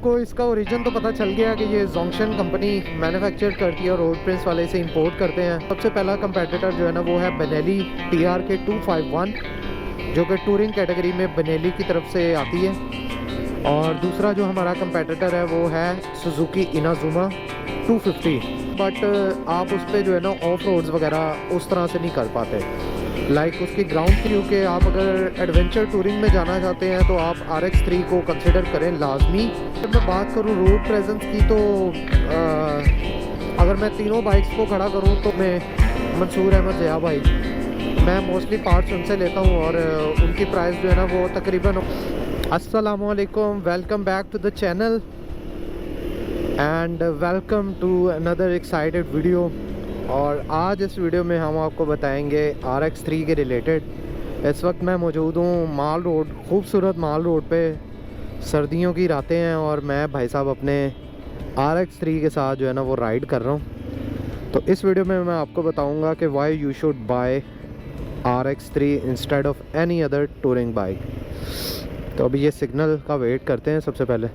आपको इसका ओरिजिन तो पता चल गया कि ये जोंगशन कंपनी मैन्युफैक्चर करती है और रोड प्रिंस वाले से इंपोर्ट करते हैं। सबसे पहला कंपेटिटर जो है ना वो है बेनेली TRK 251 जो कि टूरिंग कैटेगरी में बेनेली की तरफ से आती है। और दूसरा जो हमारा कंपेटिटर है वो है सुजुकी इनाजुमा 250। बट आप उस पर जो है ना ऑफ रोड्स वगैरह उस तरह से नहीं कर पाते। लाइक उसकी ग्राउंड क्रू के आप अगर एडवेंचर टूरिंग में जाना चाहते हैं तो आप RX3 को कंसिडर करें लाजमी। अगर मैं बात करूँ रोड प्रेजेंस की तो अगर मैं तीनों बाइक्स को खड़ा करूँ तो मैं मंसूर अहमद ज़िया भाई, मैं मोस्टली पार्ट्स उनसे लेता हूँ और उनकी प्राइस जो है ना वो तकरीबन। अस्सलामु अलैकुम, welcome back to the channel and welcome to another excited video. और आज इस वीडियो में हम आपको बताएंगे RX3 के रिलेटेड। इस वक्त मैं मौजूद हूँ माल रोड, खूबसूरत माल रोड पे। सर्दियों की रातें हैं और मैं भाई साहब अपने RX3 के साथ जो है ना वो राइड कर रहा हूँ। तो इस वीडियो में मैं आपको बताऊँगा कि why you should bye RX3 instead of any other touring bike. तो अभी ये सिग्नल का वेट करते हैं सबसे पहले।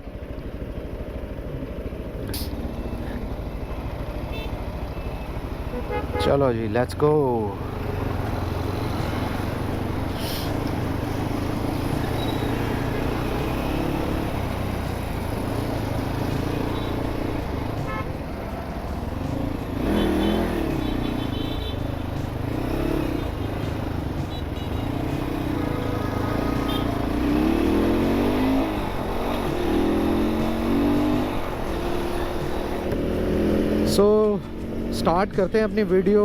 चलो जी, लेट्स गो। स्टार्ट करते हैं अपनी वीडियो।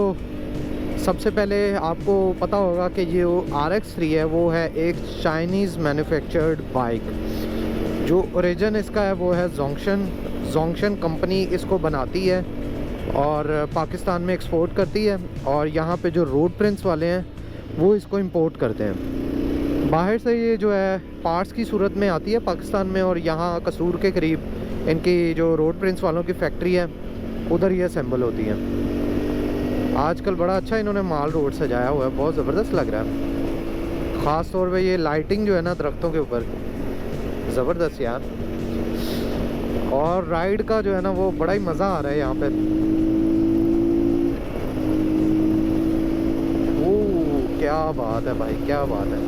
सबसे पहले आपको पता होगा कि ये RX3 है वो है एक चाइनीज़ मैन्युफैक्चर्ड बाइक। जो ओरिजिन इसका है वो है जोंगशन कंपनी इसको बनाती है और पाकिस्तान में एक्सपोर्ट करती है। और यहाँ पे जो रोड प्रिंस वाले हैं वो इसको इंपोर्ट करते हैं। बाहर से ये जो है पार्ट्स की सूरत में आती है पाकिस्तान में, और यहाँ कसूर के करीब इनकी जो रोड प्रिंस वालों की फैक्ट्री है उधर ये असेंबल होती है। आजकल बड़ा अच्छा इन्होंने माल रोड सजाया हुआ है, बहुत ज़बरदस्त लग रहा है। ख़ास तौर पे ये लाइटिंग जो है ना दरख्तों के ऊपर, ज़बरदस्त यार। और राइड का जो है ना वो बड़ा ही मज़ा आ रहा है यहाँ पे। ओह क्या बात है भाई, क्या बात है।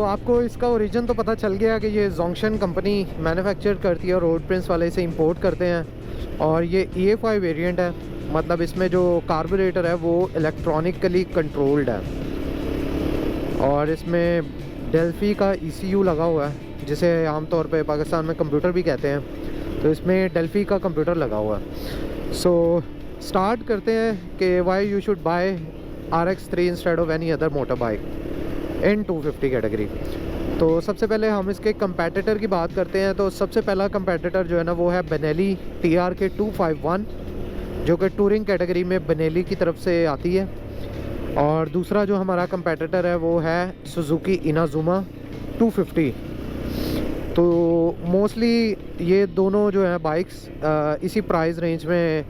आपको इसका ओरिजिन तो पता चल गया कि ये जोंगशन कंपनी मैन्युफैक्चर करती है और रोड प्रिंस वाले से इंपोर्ट करते हैं। और ये EFI वेरिएंट है, मतलब इसमें जो कार्बोरेटर है वो इलेक्ट्रॉनिकली कंट्रोल्ड है। और इसमें डेल्फी का ECU लगा हुआ है, जिसे आमतौर पे पाकिस्तान में कंप्यूटर भी कहते हैं। तो इसमें डेल्फी का कंप्यूटर लगा हुआ है। स्टार्ट करते हैं कि why you should bye RX3 instead of any other motor bike in 250 category. तो सबसे पहले हम इसके कंपेटिटर की बात करते हैं। तो सबसे पहला कंपेटिटर जो है ना वो है बेनेली TRK 251 जो कि टूरिंग कैटेगरी में बेनेली की तरफ से आती है। और दूसरा जो हमारा कंपेटिटर है वो है सुजुकी इनाजुमा 250। तो मोस्टली ये दोनों जो है बाइक्स इसी प्राइस रेंज में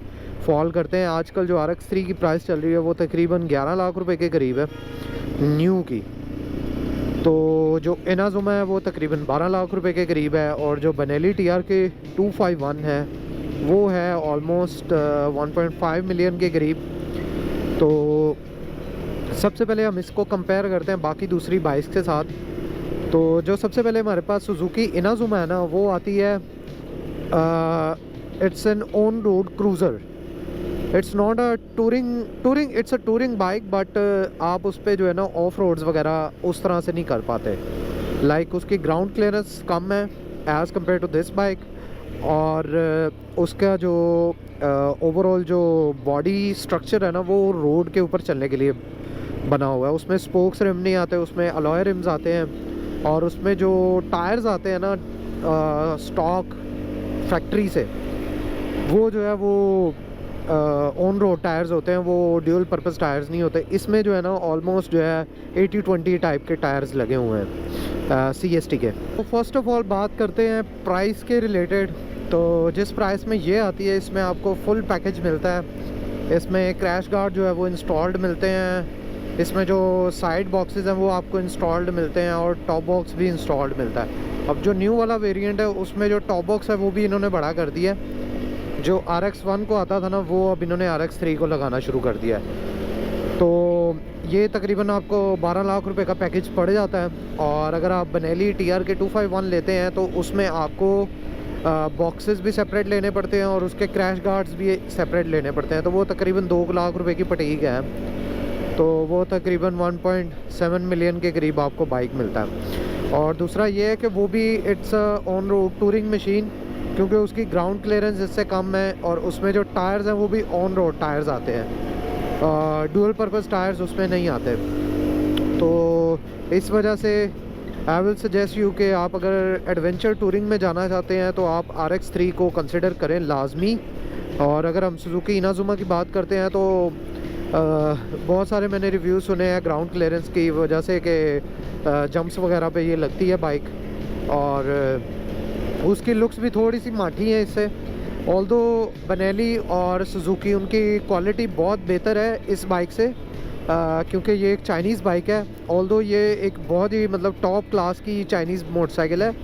फॉल करते हैं। आजकल जो RX3 की प्राइस चल रही है वो तकरीबन 11 लाख रुपए के करीब है न्यू की। तो जो इनाजुमा है वो तकरीबन 12 लाख रुपए के करीब है। और जो बेनेली TRK 251 है वो है ऑलमोस्ट 1.5 मिलियन के करीब। तो सबसे पहले हम इसको कंपेयर करते हैं बाकी दूसरी बाइक्स के साथ। तो जो सबसे पहले हमारे पास सुजुकी इनाजुमा है ना वो आती है, it's an on road cruiser. It's not a touring it's a touring bike, but आप उस पर जो है ना ऑफ रोड्स वगैरह उस तरह से नहीं कर पाते। लाइक उसकी ग्राउंड क्लियरेंस कम है as compare to this bike. और उसका जो ओवरऑल जो बॉडी स्ट्रक्चर है ना वो रोड के ऊपर चलने के लिए बना हुआ है। उसमें स्पोक्स रिम नहीं आते, उसमें अलॉय रिम्स आते हैं। और उसमें जो टायर्स आते हैं ना स्टॉक फैक्ट्री से, वो जो है वो ऑन रोड टायर्स होते हैं, वो ड्यूल पर्पस टायर्स नहीं होते। इसमें जो है ना ऑलमोस्ट जो है 80-20 टाइप के टायर्स लगे हुए हैं CST के। तो फर्स्ट ऑफ ऑल बात करते हैं प्राइस के रिलेटेड। तो जिस प्राइस में ये आती है इसमें आपको फुल पैकेज मिलता है। इसमें क्रैश गार्ड जो है वो इंस्टॉल्ड मिलते हैं, इसमें जो साइड बॉक्सेस हैं वो आपको इंस्टॉल्ड मिलते हैं और टॉप बॉक्स भी इंस्टॉल्ड मिलता है। अब जो न्यू वाला वेरिएंट है उसमें जो टॉप बॉक्स है वो भी इन्होंने बड़ा कर दिया है। जो RX1 को आता था ना, वो अब इन्होंने RX3 को लगाना शुरू कर दिया है। तो ये तकरीबन आपको 12 लाख रुपए का पैकेज पड़ जाता है। और अगर आप बेनेली TRK 251 लेते हैं तो उसमें आपको बॉक्सेस भी सेपरेट लेने पड़ते हैं और उसके क्रैश गार्ड्स भी सेपरेट लेने पड़ते हैं। तो वो तकरीबन 2 लाख रुपए की पटीक है। तो वो तकरीबन 1.7 मिलियन के करीब आपको बाइक मिलता है। और दूसरा ये है कि वो भी it's on road touring machine, क्योंकि उसकी ग्राउंड क्लियरेंस इससे कम है और उसमें जो टायर्स हैं वो भी ऑन रोड टायर्स आते हैं, डुअल पर्पस टायर्स उसमें नहीं आते। तो इस वजह से आई विल सजेस्ट यू कि आप अगर एडवेंचर टूरिंग में जाना चाहते हैं तो आप RX3 को कंसिडर करें लाजमी। और अगर हम सुजुकी इनाजुमा की बात करते हैं तो बहुत सारे मैंने रिव्यू सुने हैं ग्राउंड क्लियरेंस की वजह से कि जंप्स वगैरह पे ये लगती है बाइक, और उसकी लुक्स भी थोड़ी सी माठी है इससे। ऑल्दो बेनेली और सुजुकी उनकी क्वालिटी बहुत बेहतर है इस बाइक से, क्योंकि ये एक चाइनीज़ बाइक है। ऑल्दो ये एक बहुत ही मतलब टॉप क्लास की चाइनीज़ मोटरसाइकिल है।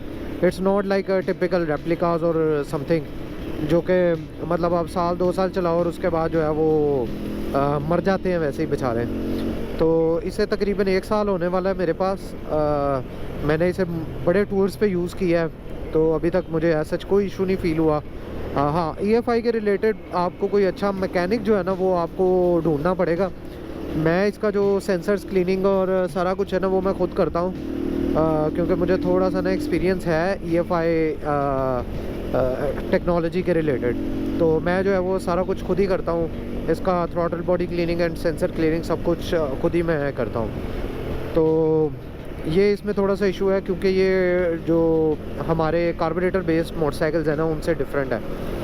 It's not like a typical replicas और समथिंग, जो कि मतलब आप साल 2 साल चलाओ और उसके बाद जो है वो मर जाते हैं वैसे ही बेचारे। तो इसे तकरीबन 1 साल होने वाला है मेरे पास। मैंने इसे बड़े टूर्स पे यूज़ किया है, तो अभी तक मुझे ऐसा कोई इशू नहीं फ़ील हुआ। हाँ, EFI के रिलेटेड आपको कोई अच्छा मैकेनिक जो है ना वो आपको ढूंढना पड़ेगा। मैं इसका जो सेंसर्स क्लीनिंग और सारा कुछ है ना वो मैं ख़ुद करता हूँ, क्योंकि मुझे थोड़ा सा ना एक्सपीरियंस है EFI टेक्नोलॉजी के रिलेटेड। तो मैं जो है वो सारा कुछ खुद ही करता हूँ। इसका throttle body cleaning and sensor cleaning सब कुछ खुद ही मैं करता हूँ। तो ये इसमें थोड़ा सा इशू है, क्योंकि ये जो हमारे कार्बोरेटर बेस्ड मोटरसाइकिल्स हैं ना उनसे डिफरेंट है,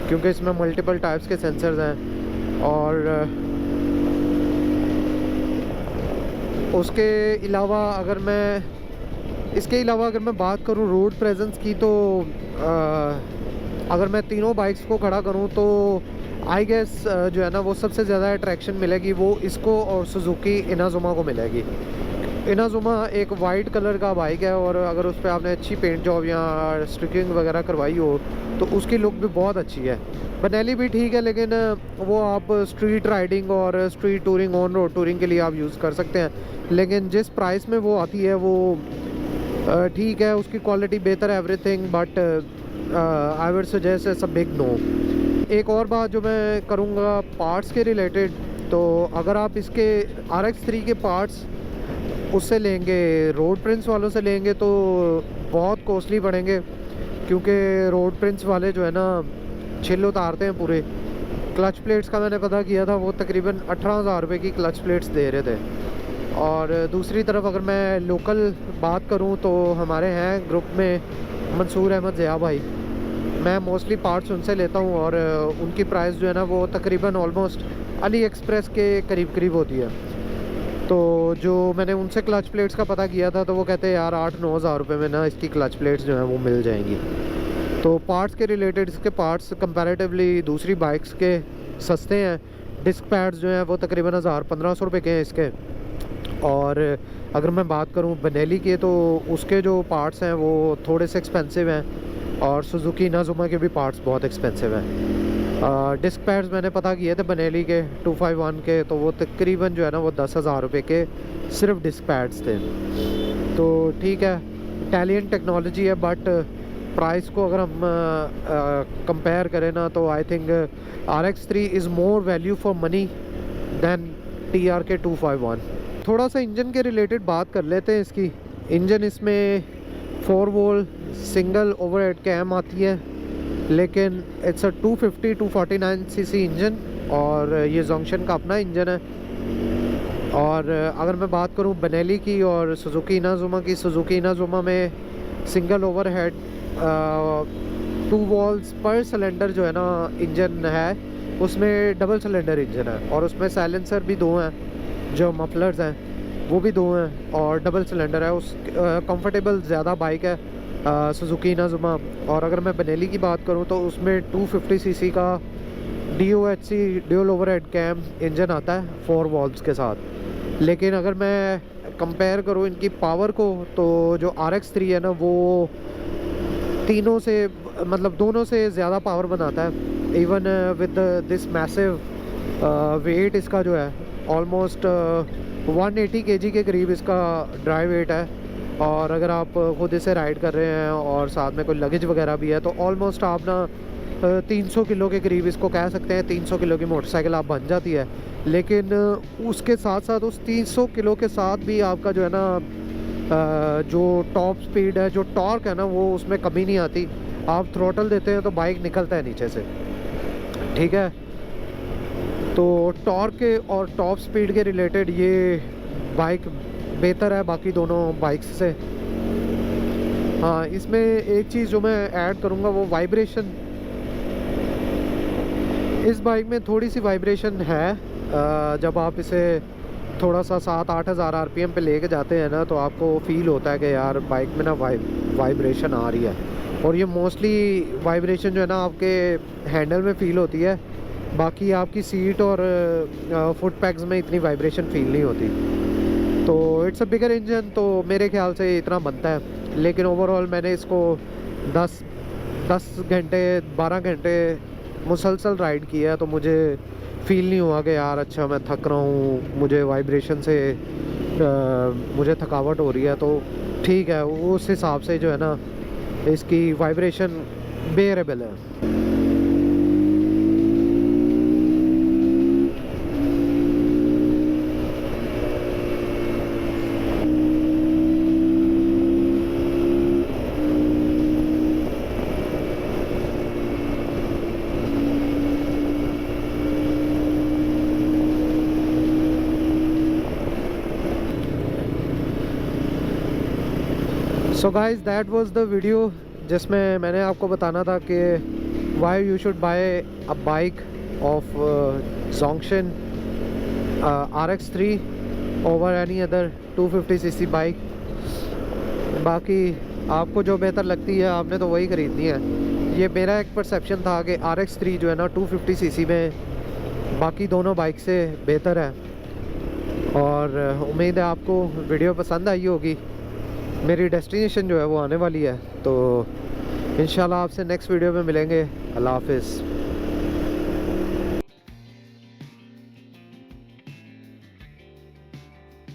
क्योंकि इसमें मल्टीपल टाइप्स के सेंसर्स हैं। और उसके अलावा अगर मैं बात करूँ रोड प्रेजेंस की, तो अगर मैं तीनों बाइक्स को खड़ा करूँ तो आई गेस जो है ना वो सबसे ज़्यादा अट्रैक्शन मिलेगी वो इसको और सुजुकी इनाजुमा को मिलेगी। इनाजुमा एक वाइट कलर का बाइक है और अगर उस पर आपने अच्छी पेंट जॉब या स्टिकिंग वगैरह करवाई हो तो उसकी लुक भी बहुत अच्छी है। बेनेली भी ठीक है, लेकिन वो आप स्ट्रीट राइडिंग और street touring on road touring के लिए आप यूज़ कर सकते हैं। लेकिन जिस प्राइस में वो आती है वो ठीक है, उसकी क्वालिटी बेहतर है everything, but I would suggest it's a big no. एक और बात जो मैं करूँगा पार्ट्स के रिलेटेड, तो अगर आप इसके RX3 के पार्ट्स उससे लेंगे, रोड प्रिंस वालों से लेंगे तो बहुत कॉस्टली पड़ेंगे, क्योंकि रोड प्रिंस वाले जो है ना छिल उतारते हैं पूरे। क्लच प्लेट्स का मैंने पता किया था, वो तकरीबन 18,000 रुपये की क्लच प्लेट्स दे रहे थे। और दूसरी तरफ अगर मैं लोकल बात करूं तो हमारे हैं ग्रुप में मंसूर अहमद ज़िया भाई, मैं मोस्टली पार्ट्स उनसे लेता हूं और उनकी प्राइस जो है ना वो तकरीबन ऑलमोस्ट अली एक्सप्रेस के करीब होती है। तो जो मैंने उनसे क्लच प्लेट्स का पता किया था तो वो कहते हैं यार 8-9 हज़ार रुपये में ना इसकी क्लच प्लेट्स जो हैं वो मिल जाएंगी। तो पार्ट्स के रिलेटेड इसके पार्ट्स कंपैरेटिवली दूसरी बाइक्स के सस्ते हैं। डिस्क पैड्स जो हैं वो तकरीबन 1000-1500 रुपये के हैं इसके। और अगर मैं बात करूं बेनेली के तो उसके जो पार्ट्स हैं वो थोड़े से एक्सपेंसिव हैं और सुजुकी इनाजुमा के भी पार्ट्स बहुत एक्सपेंसिव हैं। डिस्क पैड्स मैंने पता किए थे बेनेली के 251 के, तो वो तकरीबन जो है ना वो 10,000 रुपये के सिर्फ डिस्क पैड्स थे। तो ठीक है, इटालियन टेक्नोलॉजी है, बट प्राइस को अगर हम कंपेयर करें ना तो I think RX3 is more value for money than TRK 251। थोड़ा सा इंजन के रिलेटेड बात कर लेते हैं इसकी। इंजन इसमें 4 वोल्ट सिंगल ओवरहेड कैम आती है, लेकिन इट्स अ 250-249 सीसी इंजन और ये जोंक्शन का अपना इंजन है। और अगर मैं बात करूं बेनेली की और सुजुकी इनाजुमा की, सुजुकी इनाजुमा में सिंगल ओवरहेड 2 वॉल्स पर सिलेंडर जो है ना इंजन है, उसमें डबल सिलेंडर इंजन है और उसमें साइलेंसर भी 2 हैं, जो मफलर्स हैं वो भी 2 हैं और डबल सिलेंडर है। उस कंफर्टेबल ज़्यादा बाइक है सुजुकी इनाजुमा। और अगर मैं बेनेली की बात करूं तो उसमें 250 सीसी का DOHC dual overhead cam engine आता है 4 वॉल्व्स के साथ। लेकिन अगर मैं कंपेयर करूँ इनकी पावर को, तो जो RX3 है ना वो तीनों से मतलब दोनों से ज़्यादा पावर बनाता है। Even with this massive weight इसका जो है ऑलमोस्ट 180 kg के करीब इसका ड्राई वेट है। और अगर आप खुद इसे राइड कर रहे हैं और साथ में कोई लगेज वगैरह भी है तो ऑलमोस्ट आप ना 300 किलो के करीब इसको कह सकते हैं। 300 किलो की मोटरसाइकिल आप बन जाती है। लेकिन उसके साथ साथ उस 300 किलो के साथ भी आपका जो है ना जो टॉप स्पीड है, जो टॉर्क है ना, वो उसमें कमी नहीं आती। आप थ्रोटल देते हैं तो बाइक निकलता है नीचे से, ठीक है। तो टॉर्क के और टॉप स्पीड के रिलेटेड ये बाइक बेहतर है बाकी दोनों बाइक्स से। हाँ, इसमें एक चीज़ जो मैं ऐड करूँगा वो वाइब्रेशन। इस बाइक में थोड़ी सी वाइब्रेशन है। जब आप इसे थोड़ा सा 7-8 हज़ार RPM पे लेके जाते हैं ना, तो आपको फील होता है कि यार बाइक में ना वाइब्रेशन आ रही है। और ये मोस्टली वाइब्रेशन जो है ना आपके हैंडल में फ़ील होती है, बाकी आपकी सीट और फुट पैक्स में इतनी वाइब्रेशन फील नहीं होती। तो इट्स अ बिगर इंजन, तो मेरे ख्याल से इतना बनता है। लेकिन ओवरऑल मैंने इसको 10 घंटे 12 घंटे मुसलसल राइड किया, तो मुझे फील नहीं हुआ कि यार अच्छा मैं थक रहा हूँ, मुझे वाइब्रेशन से मुझे थकावट हो रही है। तो ठीक है, उस हिसाब से जो है ना इसकी वाइब्रेशन बेयरेबल है। So guys that was the video जिसमें मैंने आपको बताना था कि why you should buy a bike of Zongshen RX3 over any other 250cc bike. बाकी आपको जो बेहतर लगती है आपने तो वही ख़रीदनी है। ये मेरा एक परसेप्शन था कि RX3 जो है ना 250cc में बाकी दोनों बाइक से बेहतर है। और उम्मीद है आपको वीडियो पसंद आई होगी। मेरी डेस्टिनेशन जो है वो आने वाली है, तो इंशाल्लाह आपसे नेक्स्ट वीडियो में मिलेंगे। अल्लाह हाफिज़।